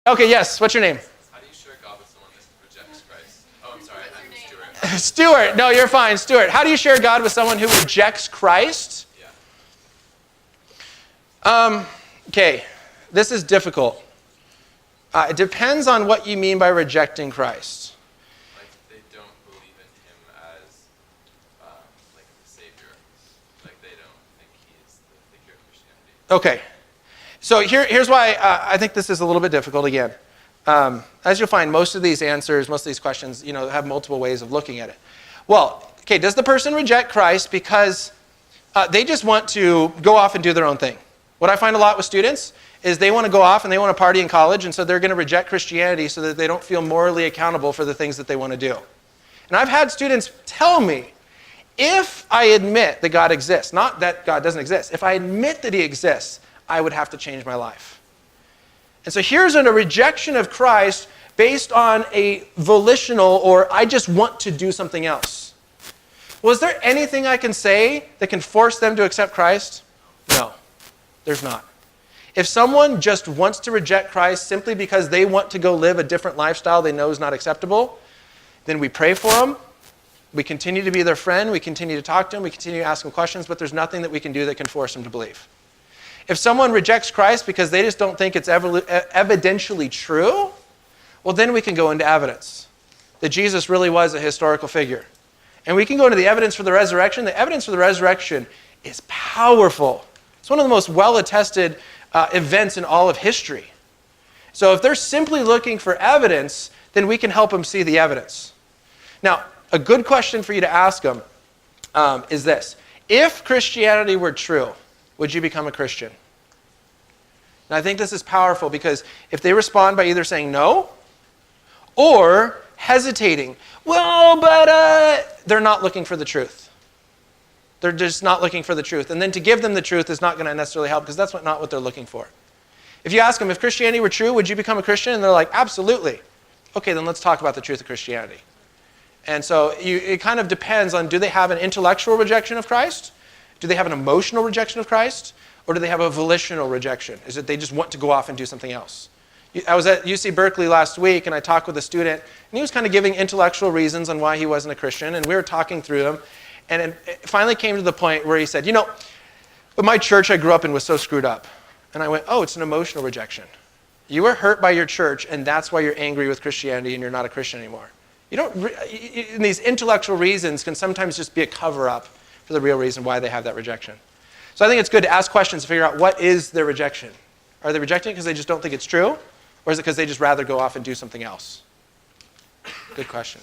Okay, yes, what's your name? How do you share God with someone that rejects Christ? Oh, I'm sorry, I'm Stuart. Stuart. No, you're fine, Stuart. How do you share God with someone who rejects Christ? Yeah. Okay, this is difficult. It depends on what you mean by rejecting Christ. Like they don't believe in him as like the Savior. Like they don't think he is the figure of Christianity. Okay, so here's why I think this is a little bit difficult again. As you'll find, most of these answers, most of these questions, have multiple ways of looking at it. Well, okay, does the person reject Christ because they just want to go off and do their own thing? What I find a lot with students is they want to go off and they want to party in college, and so they're going to reject Christianity so that they don't feel morally accountable for the things that they want to do. And I've had students tell me, if I admit that God exists, not that God doesn't exist, if I admit that he exists, I would have to change my life. And so here's a rejection of Christ based on a volitional or I just want to do something else. Well, is there anything I can say that can force them to accept Christ? No, there's not. If someone just wants to reject Christ simply because they want to go live a different lifestyle they know is not acceptable, then we pray for them. We continue to be their friend. We continue to talk to them. We continue to ask them questions, but there's nothing that we can do that can force them to believe. If someone rejects Christ because they just don't think it's evidentially true, well, then we can go into evidence that Jesus really was a historical figure. And we can go into the evidence for the resurrection. The evidence for the resurrection is powerful. It's one of the most well-attested events in all of history. So if they're simply looking for evidence, then we can help them see the evidence. Now, a good question for you to ask them is this. If Christianity were true, would you become a Christian? And I think this is powerful because if they respond by either saying no or hesitating, well, but they're not looking for the truth. They're just not looking for the truth. And then to give them the truth is not going to necessarily help because that's not what they're looking for. If you ask them, if Christianity were true, would you become a Christian? And they're like, absolutely. Okay, then let's talk about the truth of Christianity. And so it kind of depends on, do they have an intellectual rejection of Christ? Do they have an emotional rejection of Christ? Or do they have a volitional rejection? Is it they just want to go off and do something else? I was at UC Berkeley last week and I talked with a student and he was kind of giving intellectual reasons on why he wasn't a Christian, and we were talking through them. And it finally came to the point where he said, but my church I grew up in was so screwed up. And I went, oh, it's an emotional rejection. You were hurt by your church and that's why you're angry with Christianity and you're not a Christian anymore. And these intellectual reasons can sometimes just be a cover-up for the real reason why they have that rejection. So I think it's good to ask questions to figure out what is their rejection. Are they rejecting it because they just don't think it's true? Or is it because they just rather go off and do something else? Good question.